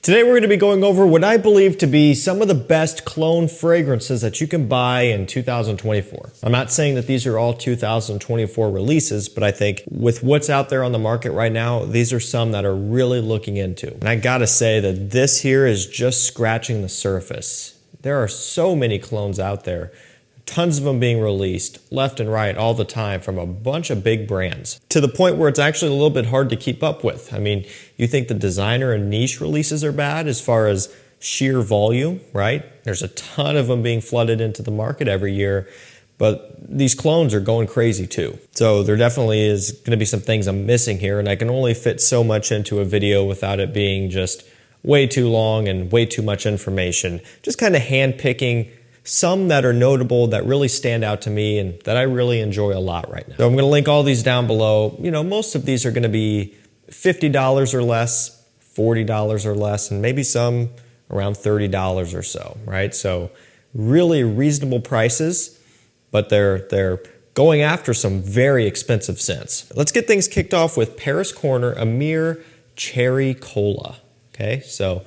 Today we're going to be going over what I believe to be some of the best cologne fragrances that you can buy in 2024. I'm not saying that these are all 2024 releases, but I think with what's out there on the market right now, these are some that are really looking into. And I gotta say that this here is just scratching the surface. There are so many colognes out there. Tons of them being released left and right all the time from a bunch of big brands, to the point where it's actually a little bit hard to keep up with. I mean, you think the designer and niche releases are bad as far as sheer volume, right? There's a ton of them being flooded into the market every year, but these clones are going crazy too. So there definitely is going to be some things I'm missing here, and I can only fit so much into a video without it being just way too long and way too much information. Just kind of handpicking some that are notable, that really stand out to me and that I really enjoy a lot right now. So I'm going to link all these down below. You know, most of these are going to be $50 or less, $40 or less, and maybe some around $30 or so, right? So really reasonable prices, but they're going after some very expensive scents. Let's get things kicked off with Paris Corner Amir Cherry Cola. Okay, so,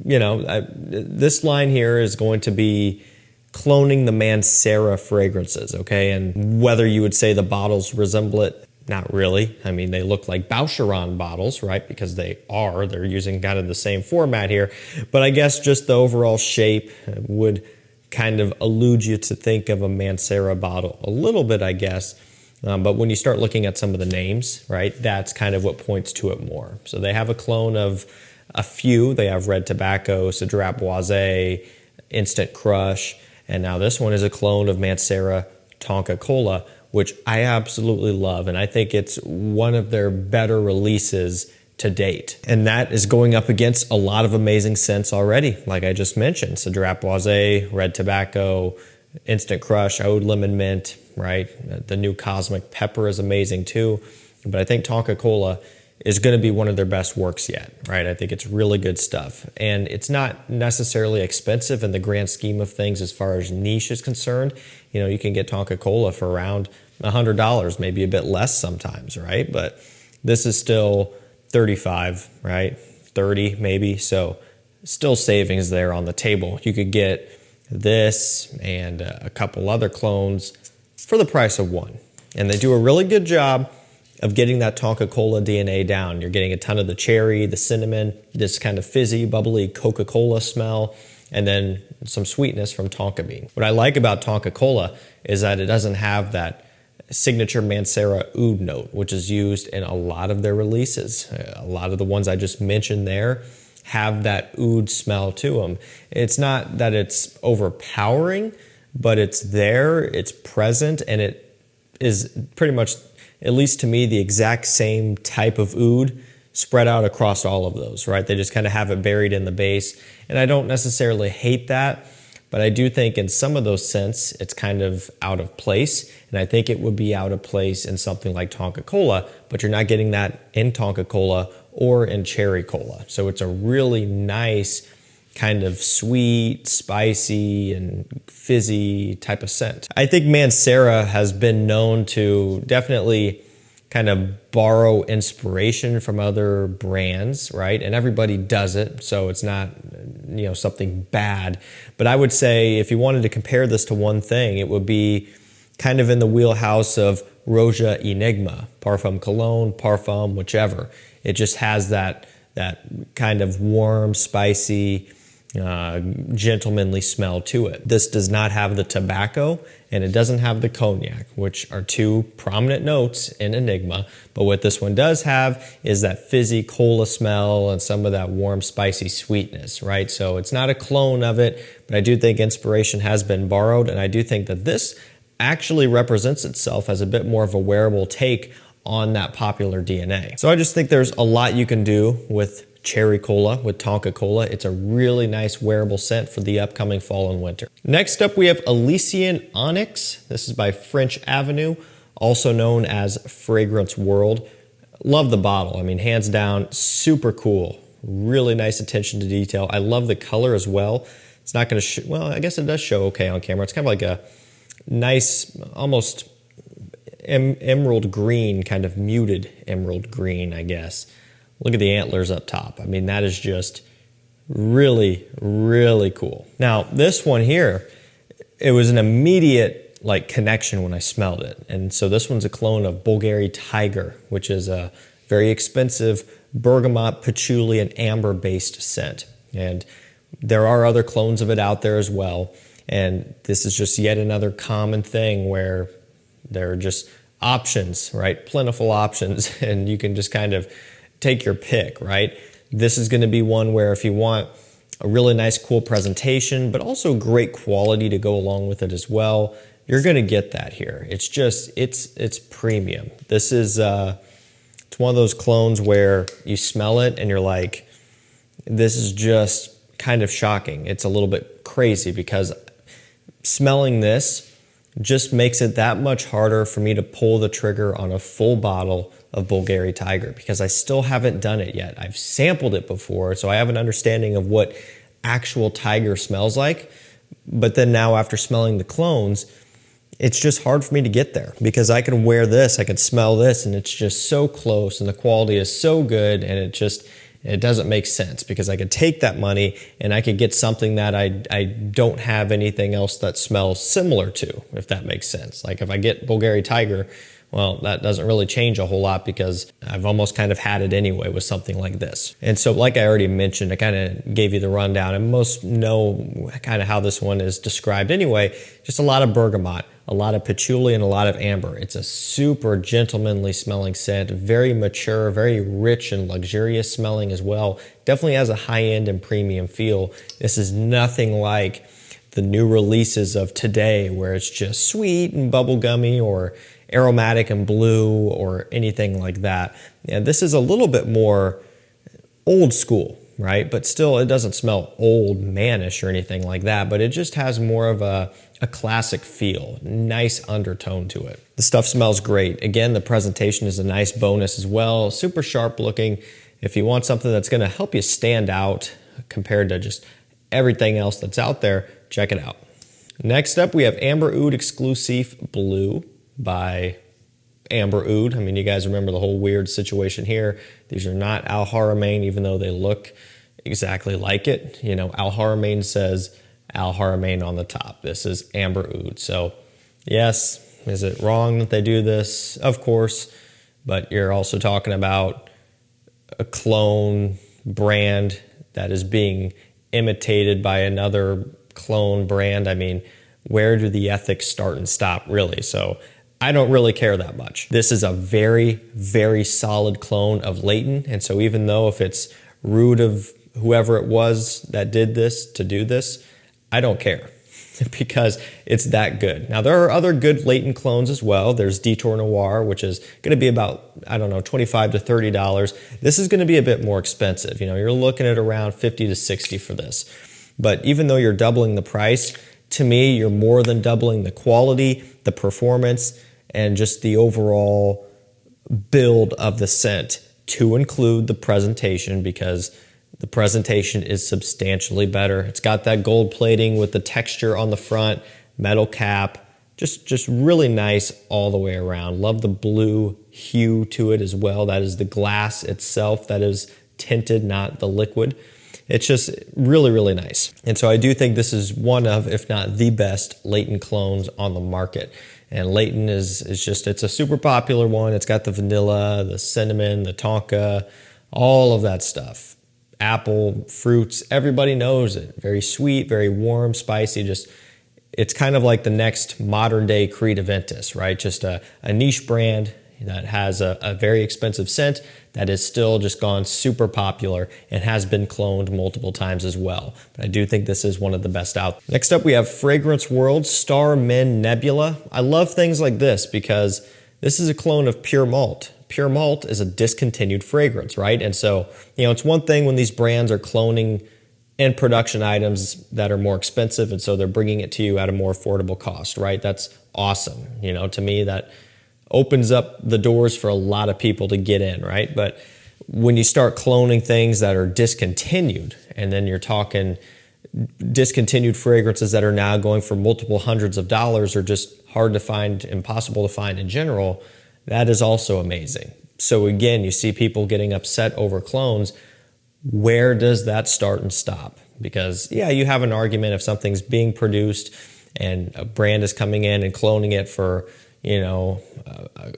you know, this line here is going to be cloning the Mancera fragrances, okay? And whether you would say the bottles resemble it, not really. I mean, they look like Boucheron bottles, right? Because they're using kind of the same format here. But I guess just the overall shape would kind of elude you to think of a Mancera bottle a little bit, I guess. But when you start looking at some of the names, right, that's kind of what points to it more. So they have a clone of a few. They have Red Tobacco, Cedrat Boise, Instant Crush, and now this one is a clone of Mancera Tona Cola, which I absolutely love, and I think it's one of their better releases to date. And that is going up against a lot of amazing scents already, like I just mentioned. Cedrat Boise, Red Tobacco, Instant Crush, Oud Lemon Mint, right? The new Cosmic Pepper is amazing too, but I think Tona Cola is going to be one of their best works yet, right? I think it's really good stuff. And it's not necessarily expensive in the grand scheme of things as far as niche is concerned. You know, you can get Tona Cola for around $100, maybe a bit less sometimes, right? But this is still $35, right? 30 maybe. So still savings there on the table. You could get this and a couple other clones for the price of one. And they do a really good job of getting that Tona Cola DNA down. You're getting a ton of the cherry, the cinnamon, this kind of fizzy, bubbly Coca-Cola smell, and then some sweetness from tonka bean. What I like about Tona Cola is that it doesn't have that signature Mancera oud note, which is used in a lot of their releases. A lot of the ones I just mentioned there have that oud smell to them. It's not that it's overpowering, but it's there, it's present, and it is pretty much, at least to me, the exact same type of oud spread out across all of those, right? They just kind of have it buried in the base. And I don't necessarily hate that, but I do think in some of those scents, it's kind of out of place. And I think it would be out of place in something like Tona Cola, but you're not getting that in Tona Cola or in Cherry Cola. So it's a really nice kind of sweet, spicy, and fizzy type of scent. I think Mancera has been known to definitely kind of borrow inspiration from other brands, right? And everybody does it, so it's not, you know, something bad. But I would say if you wanted to compare this to one thing, it would be kind of in the wheelhouse of Roja Enigma, Parfum Cologne, Parfum, whichever. It just has that kind of warm, spicy, gentlemanly smell to it. This does not have the tobacco, and it doesn't have the cognac, which are two prominent notes in Enigma. But what this one does have is that fizzy cola smell and some of that warm, spicy sweetness, right? So it's not a clone of it, but I do think inspiration has been borrowed, and I do think that this actually represents itself as a bit more of a wearable take on that popular DNA. So I just think there's a lot you can do with Cherry Cola, with Tona Cola. It's a really nice wearable scent for the upcoming fall and winter. Next up, we have Elysian Onyx. This is by French Avenue, also known as Fragrance World. Love the bottle. I mean, hands down, super cool. Really nice attention to detail. I love the color as well. It's not going to show, well, I guess it does show okay on camera. It's kind of like a nice, almost emerald green, kind of muted emerald green, I guess. Look at the antlers up top. I mean, that is just Really, really cool. Now, this one here, it was an immediate like connection when I smelled it. And so this one's a clone of Bulgari Tiger, which is a very expensive bergamot, patchouli, and amber based scent. And there are other clones of it out there as well. And this is just yet another common thing where there are just options, right? Plentiful options, and you can just kind of take your pick, right? This is going to be one where if you want a really nice, cool presentation, but also great quality to go along with it as well, you're going to get that here. It's just, it's premium. This is, it's one of those clones where you smell it and you're like, this is just kind of shocking. It's a little bit crazy because smelling this just makes it that much harder for me to pull the trigger on a full bottle of Bulgari Tiger because I still haven't done it yet. I've sampled it before, so I have an understanding of what actual Tiger smells like. But then now after smelling the clones, it's just hard for me to get there because I can wear this, I can smell this, and it's just so close and the quality is so good, and it doesn't make sense because I could take that money and I could get something that I don't have anything else that smells similar to, if that makes sense. Like if I get Bulgari Tiger, well, that doesn't really change a whole lot because I've almost kind of had it anyway with something like this. And so like I already mentioned, I kind of gave you the rundown, and most know kind of how this one is described anyway. Just a lot of bergamot, a lot of patchouli, and a lot of amber. It's a super gentlemanly smelling scent, very mature, very rich and luxurious smelling as well. Definitely has a high-end and premium feel. This is nothing like the new releases of today where it's just sweet and bubblegummy or aromatic and blue or anything like that. And this is a little bit more old school, right? But still, it doesn't smell old mannish or anything like that, but it just has more of a classic feel, nice undertone to it. The stuff smells great. Again, the presentation is a nice bonus as well, super sharp looking. If you want something that's gonna help you stand out compared to just everything else that's out there, check it out. Next up, we have Amber Oud Exclusive Blue by Amber Oud. I mean, you guys remember the whole weird situation here. These are not Al Haramain, even though they look exactly like it. You know, Al Haramain says Al Haramain on the top. This is Amber Oud. So yes, is it wrong that they do this? Of course, but you're also talking about a clone brand that is being imitated by another clone brand. I mean, where do the ethics start and stop, really? So I don't really care that much. This is a very, very solid clone of Layton. And so even though if it's rude of whoever it was that did this to do this, I don't care because it's that good. Now, there are other good Layton clones as well. There's Detour Noir, which is going to be about, I don't know, $25 to $30. This is going to be a bit more expensive. You know, you're looking at around $50 to $60 for this. But even though you're doubling the price, to me, you're more than doubling the quality, the performance, and just the overall build of the scent, to include the presentation, because the presentation is substantially better. It's got that gold plating with the texture on the front, metal cap, just really nice all the way around. Love the blue hue to it as well. That is the glass itself that is tinted, not the liquid. It's just really, really nice. And so I do think this is one of, if not the best, Layton clones on the market. And Layton is just, it's a super popular one. It's got the vanilla, the cinnamon, the tonka, all of that stuff. Apple, fruits, everybody knows it. Very sweet, very warm, spicy. Just, it's kind of like the next modern day Creed Aventus, right? Just a niche brand that has a very expensive scent that is still just gone super popular and has been cloned multiple times as well. But I do think this is one of the best out. Next up, we have Fragrance World Star Men Nebula. I love things like this because this is a clone of Pure Malt. Pure Malt is a discontinued fragrance, right? And so, you know, it's one thing when these brands are cloning in production items that are more expensive, and so they're bringing it to you at a more affordable cost, right? That's awesome. You know, to me, that opens up the doors for a lot of people to get in, right? But when you start cloning things that are discontinued, and then you're talking discontinued fragrances that are now going for multiple hundreds of dollars or just hard to find, impossible to find in general, that is also amazing. So again, you see people getting upset over clones, where does that start and stop? Because yeah, you have an argument if something's being produced and a brand is coming in and cloning it for, you know,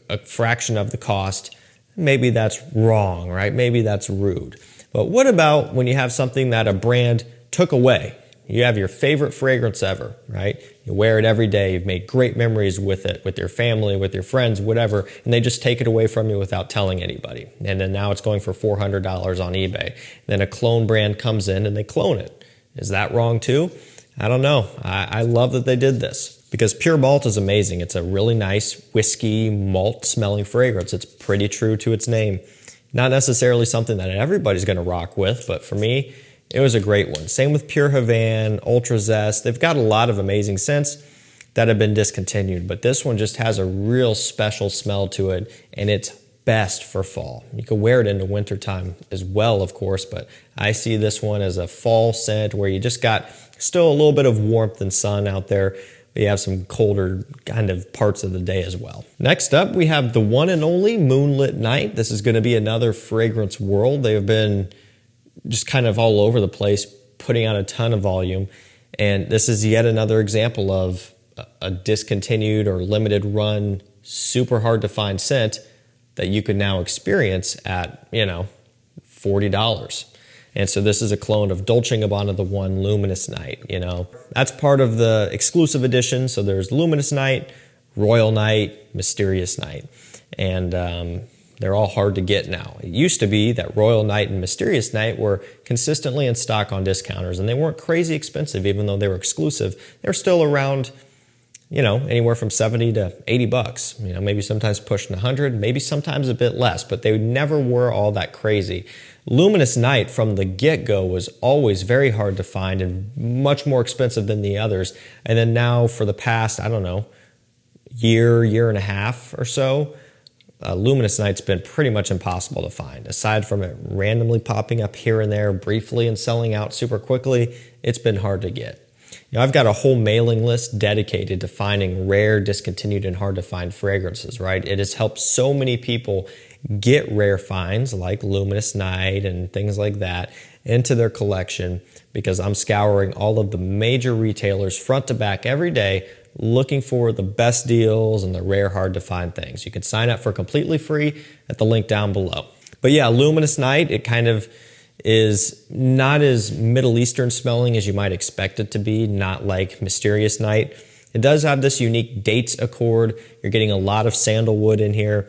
a fraction of the cost, maybe that's wrong, right? Maybe that's rude. But what about when you have something that a brand took away? You have your favorite fragrance ever, right? You wear it every day. You've made great memories with it, with your family, with your friends, whatever, and they just take it away from you without telling anybody. And then now it's going for $400 on eBay. Then a clone brand comes in and they clone it. Is that wrong too? I don't know. I love that they did this because Pure Malt is amazing. It's a really nice whiskey malt smelling fragrance. It's pretty true to its name. Not necessarily something that everybody's going to rock with, but for me, it was a great one. Same with Pure Havane, Ultra Zest. They've got a lot of amazing scents that have been discontinued, but this one just has a real special smell to it, and it's best for fall. You can wear it into wintertime as well, of course, but I see this one as a fall scent where you just got still a little bit of warmth and sun out there, but you have some colder kind of parts of the day as well. Next up, we have the one and only Moonlit Night. This is going to be another fragrance world. They have been just kind of all over the place, putting out a ton of volume. And this is yet another example of a discontinued or limited run, super hard to find scent that you could now experience at, you know, $40. And so this is a clone of Dolce & Gabbana, the one Luminous Night, you know. That's part of the exclusive edition. So there's Luminous Night, Royal Night, Mysterious Night. And they're all hard to get now. It used to be that Royal Night and Mysterious Night were consistently in stock on discounters, and they weren't crazy expensive, even though they were exclusive. They're still around, you know, anywhere from 70 to 80 bucks. You know, maybe sometimes pushing 100, maybe sometimes a bit less, but they never were all that crazy. Luminous Night from the get-go was always very hard to find and much more expensive than the others. And then now for the past, I don't know, year and a half or so, Luminous Night's been pretty much impossible to find. Aside from it randomly popping up here and there briefly and selling out super quickly, it's been hard to get. You know, I've got a whole mailing list dedicated to finding rare, discontinued, and hard to find fragrances, right? It has helped so many people get rare finds like Luminous Night and things like that into their collection because I'm scouring all of the major retailers front to back every day looking for the best deals and the rare, hard to find things. You can sign up for completely free at the link down below. But yeah, Luminous Night, it kind of is not as Middle Eastern smelling as you might expect it to be, not like Mysterious Night. It does have this unique dates accord. You're getting a lot of sandalwood in here,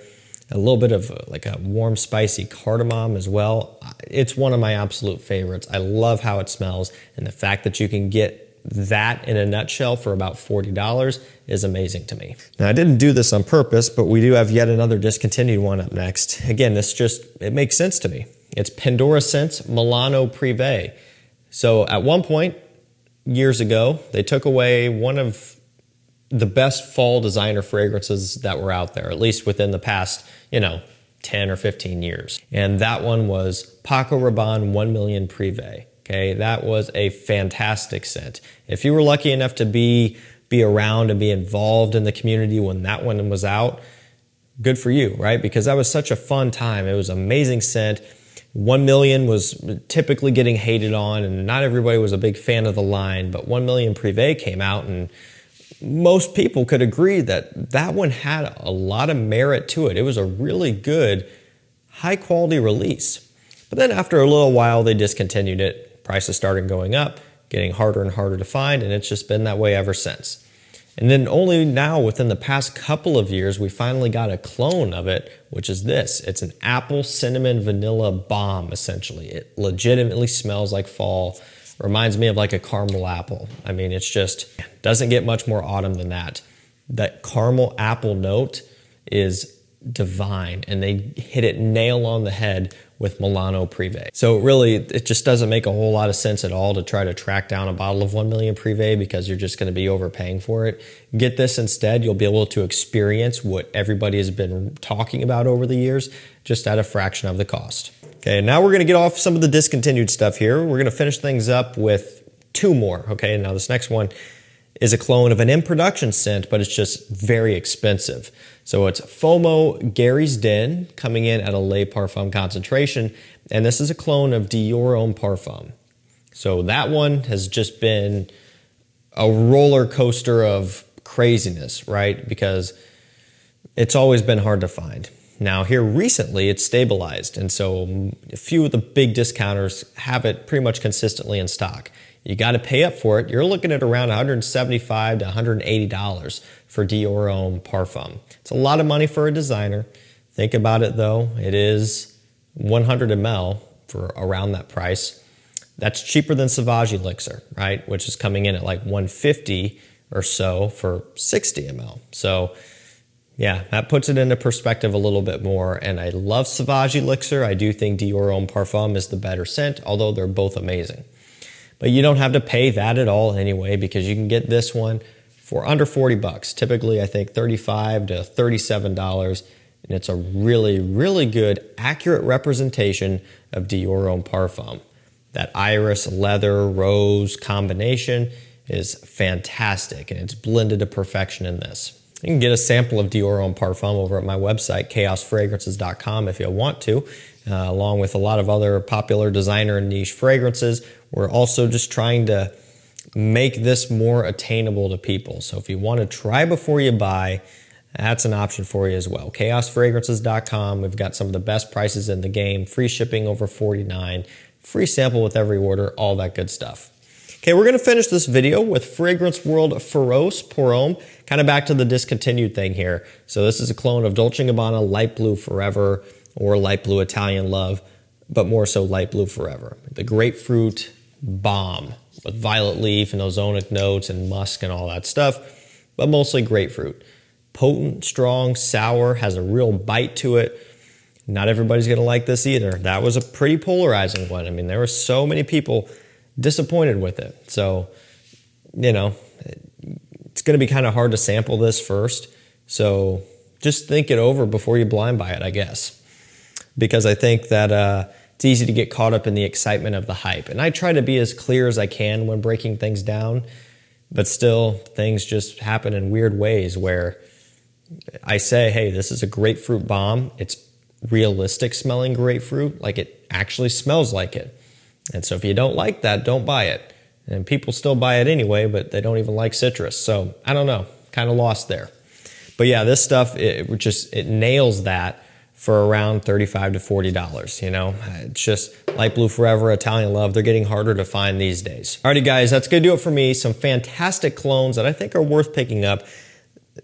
a little bit of like a warm, spicy cardamom as well. It's one of my absolute favorites. I love how it smells, and the fact that you can get that in a nutshell for about $40 is amazing to me. Now, I didn't do this on purpose, but we do have yet another discontinued one up next. Again, it makes sense to me. It's Pandora Scents Milano Privé. So at one point, years ago, they took away one of the best fall designer fragrances that were out there, at least within the past, 10 or 15 years. And that one was Paco Rabanne 1 Million Privé. Okay, that was a fantastic scent. If you were lucky enough to be around and be involved in the community when that one was out, good for you, right? Because that was such a fun time. It was an amazing scent. 1 Million was typically getting hated on, and not everybody was a big fan of the line, but 1 Million Privé came out, and most people could agree that that one had a lot of merit to it. It was a really good, high-quality release. But then after a little while, they discontinued it. Prices started going up, getting harder and harder to find, and it's just been that way ever since. And then only now, within the past couple of years, we finally got a clone of it, which is this. It's an apple, cinnamon, vanilla bomb, essentially. It legitimately smells like fall. Reminds me of like a caramel apple. I mean, it's just, doesn't get much more autumn than that. That caramel apple note is divine, and they hit it nail on the head with Milano Privé. So really, it just doesn't make a whole lot of sense at all to try to track down a bottle of 1 Million Privé because you're just gonna be overpaying for it. Get this instead. You'll be able to experience what everybody has been talking about over the years, just at a fraction of the cost. Okay, now we're gonna get off some of the discontinued stuff here. We're gonna finish things up with two more, okay? Now this next one is a clone of an in-production scent, but it's just very expensive. So it's FOMO Gary's Den, coming in at a Le Parfum concentration, and this is a clone of Dior Parfum. So that one has just been a roller coaster of craziness, right? Because it's always been hard to find. Now here recently it's stabilized, and so a few of the big discounters have it pretty much consistently in stock. You got to pay up for it. You're looking at around $175 to $180 for Dior Parfum. It's a lot of money for a designer. Think about it though, it is 100 ml for around that price. That's cheaper than Sauvage Elixir, right? Which is coming in at like 150 or so for 60 ml. So yeah, that puts it into perspective a little bit more. And I love Sauvage Elixir. I do think Dior Parfum is the better scent, although they're both amazing. But you don't have to pay that at all anyway, because you can get this one for under 40 bucks. Typically, I think $35 to $37. And it's a really, really good, accurate representation of Dior Parfum. That iris, leather, rose combination is fantastic, and it's blended to perfection in this. You can get a sample of Dior Parfum over at my website, chaosfragrances.com, if you want to, along with a lot of other popular designer and niche fragrances. We're also just trying to make this more attainable to people. So if you want to try before you buy, that's an option for you as well. chaosfragrances.com. We've got some of the best prices in the game, free shipping over $49, free sample with every order, all that good stuff. Okay, we're going to finish this video with Fragrance World Feroce Pour Homme, kind of back to the discontinued thing here. So this is a clone of Dolce & Gabbana Light Blue Forever, or Light Blue Italian Love, but more so Light Blue Forever. The grapefruit bomb with violet leaf and ozonic notes and musk and all that stuff, but mostly grapefruit. Potent, strong, sour, has a real bite to it. Not everybody's going to like this either. That was a pretty polarizing one. I mean, there were so many people disappointed with it. So, you know, it's going to be kind of hard to sample this first. So just think it over before you blind buy it, I guess. Because I think that it's easy to get caught up in the excitement of the hype. And I try to be as clear as I can when breaking things down. But still, things just happen in weird ways where I say, hey, this is a grapefruit bomb. It's realistic smelling grapefruit. Like, it actually smells like it. And so if you don't like that, don't buy it. And people still buy it anyway, but they don't even like citrus. So I don't know, kind of lost there. But yeah, this stuff, it nails that for around $35 to $40, you know. It's just Light Blue Forever, Italian Love. They're getting harder to find these days. Alrighty guys, that's going to do it for me. Some fantastic clones that I think are worth picking up.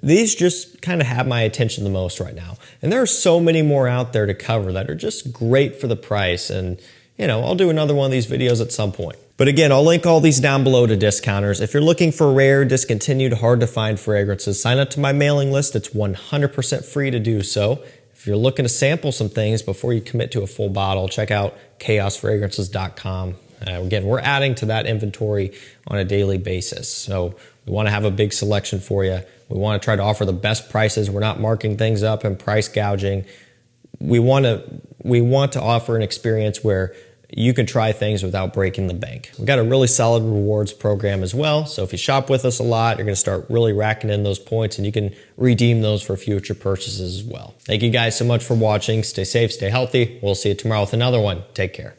These just kind of have my attention the most right now. And there are so many more out there to cover that are just great for the price. And you know, I'll do another one of these videos at some point. But again, I'll link all these down below to discounters. If you're looking for rare, discontinued, hard to find fragrances, sign up to my mailing list. It's 100% free to do so. If you're looking to sample some things before you commit to a full bottle, check out chaosfragrances.com. Again, we're adding to that inventory on a daily basis. So we want to have a big selection for you. We want to try to offer the best prices. We're not marking things up and price gouging. We want to offer an experience where you can try things without breaking the bank. We've got a really solid rewards program as well. So if you shop with us a lot, you're going to start really racking in those points, and you can redeem those for future purchases as well. Thank you guys so much for watching. Stay safe, stay healthy. We'll see you tomorrow with another one. Take care.